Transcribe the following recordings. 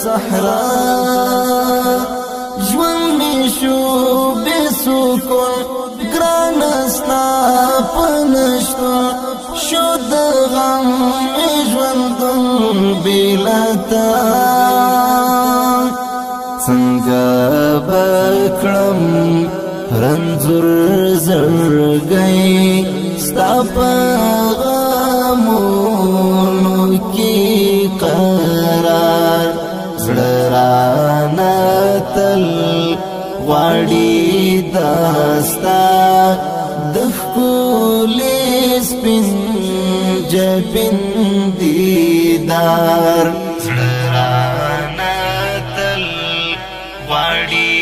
صحرا ژوند می شو بے سکون ګران ستا پنشتون شو د غم ژوندون بلتا څنګه بکړم رنځور زړګي ستا په غمونو کې قرار زړرانا تل غواړي داستا د ښکلي سپین جبین دیدار زړرانا تل غواړي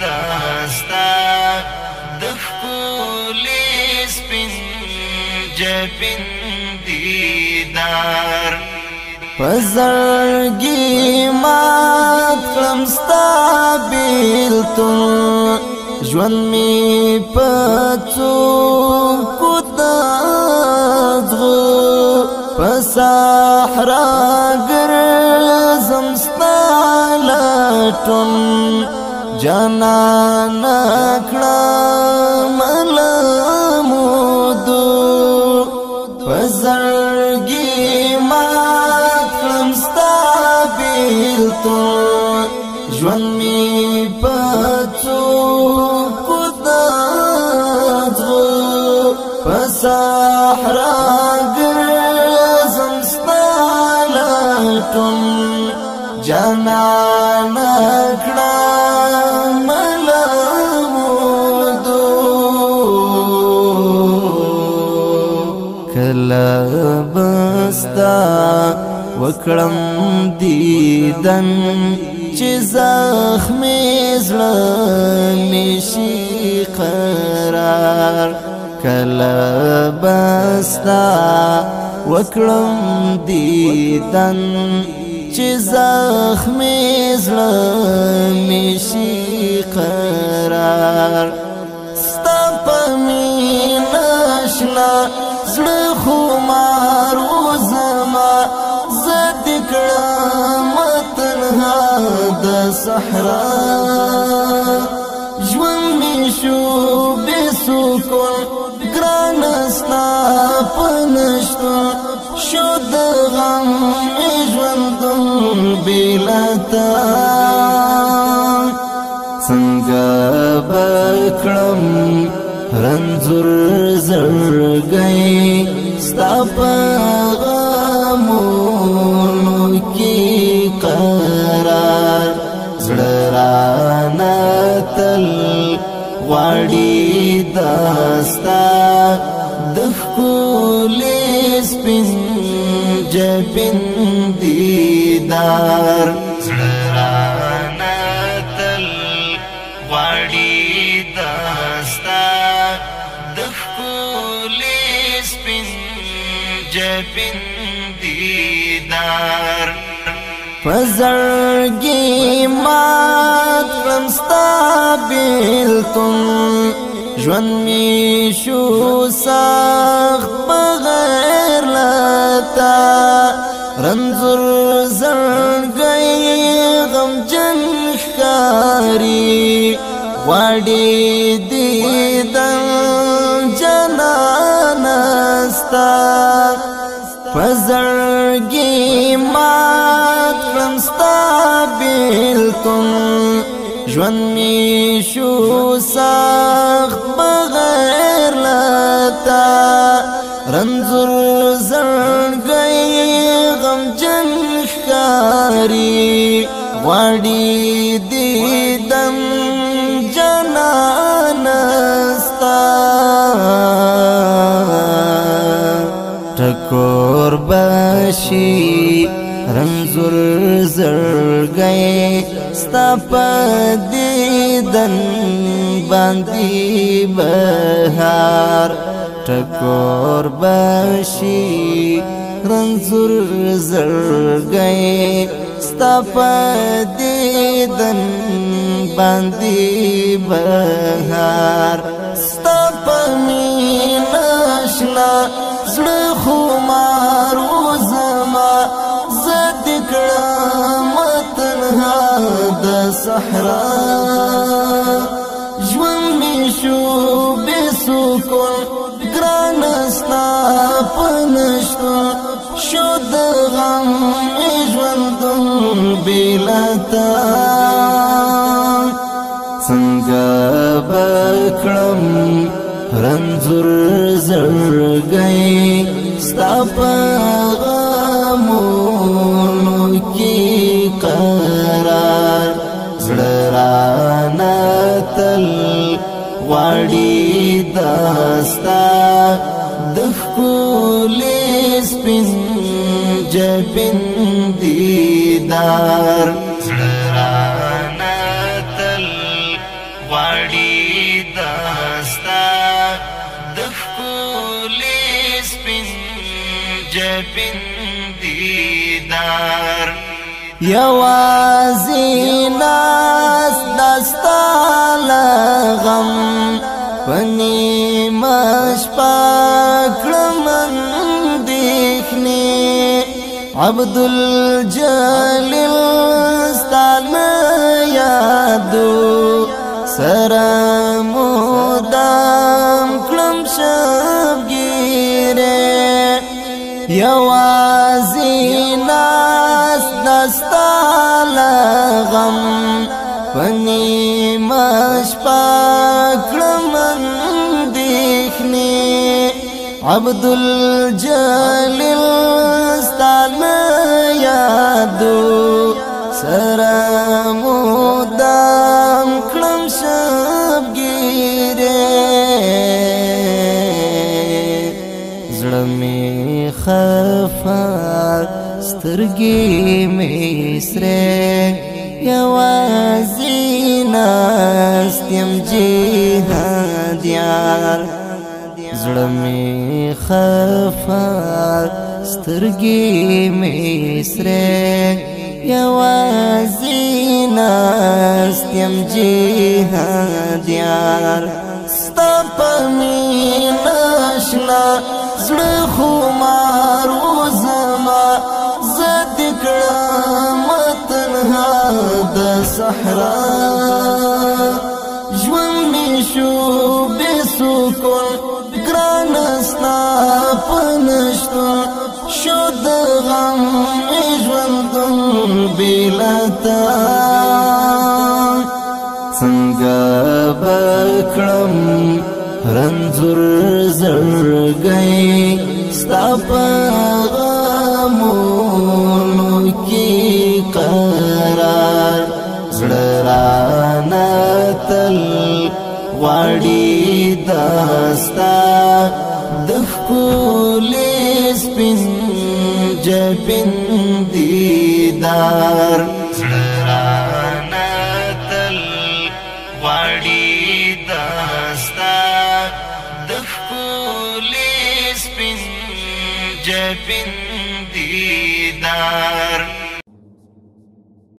داستا د ښکلي سپین جبین دیدار پزړګي مات کړم ستا بیلتون ژوند می پڅو کوتاځو په صحرا ګرځم ستا لټون جانان کړم ملامودو پزړګي ژوند می پڅو کوتاځو په صحرا ګرځم ستا لټون جانان کړم ملامودو کله بستا وکړم دیدن چې زخمې زړه مې شي قرار کله بستا وکړم دیدن چې زخمې زړه مې شي قرار ستا په مینه اشنا زړه خمار وزما د صحرا ژوند می شو بے سکون ګران ستا پنشتون شو د غم ژوندون بلتا څنګه بکړم رنځور زړګي ستا په غمونو کې قرار زړرانا تل غواړي داستا د ښکلي سپین جبین دیدار زړرانا تل غواړي داستا د ښکلي سپین جبین دیدار پزړګي مات کړم ستا بیلتون ژوند می شو سخت بغیر لتا رنځور زړګي غمجن ښکاري غواړي دیدن جانانه ستا پزړګي مات کړم ستا بیلتون ژوند می شو سخت بغیر لتا رنځور زړګي غمجن ښکاري غواړي دیدن جانانه ستا ټکور بشي رنځور زړګي ستا په دیدن باندې بهار ټکور بشي رنځور زړګي ستا په دیدن باندې بهار ستا په مینه شنه زړه خمار وزما زه دې کړم تنها د صحرا ژوند مې شو بې سکون ګران ستا په نشتون شو د غم ژوندون بې له تا څنګه به کړم رنځور زړګی ستا په غمونو کې قرار زړه رانه تل غواړي داستا د ښکلي سپین جبین دیدار زړه رانه تل غواړي داستا د ښکلي سپین جبین دیدار یوازې ناست دستا لغم په نیمه شپه کړم اندېښنې عبدالجلیل ستا نه یادو سره مدام کړم شبګیرې یوازې ناست دستا لغم په نیمه شپه کړم اندېښنې عبدالجلیل ستا نه یادو سره مدام کړم شبګیرې زړه مې خفه سترګې مې سرې یوازې ناست یم جهادیار زړه مې خفه سترګې مې سرې یوازې ناست یم جهادیار ستا په مینه شنه زړه خمار وزما زه دې کړم تنها د صحرا ژوند مې شو بې سکون ګران ستا په نشتون شو د غم ژوندون بې له تا څنګه به کړم رنځور زړګی ستا په غمونو کې قرار زړه رانه تل غواړي داستا د ښکلي سپین جبین دیدار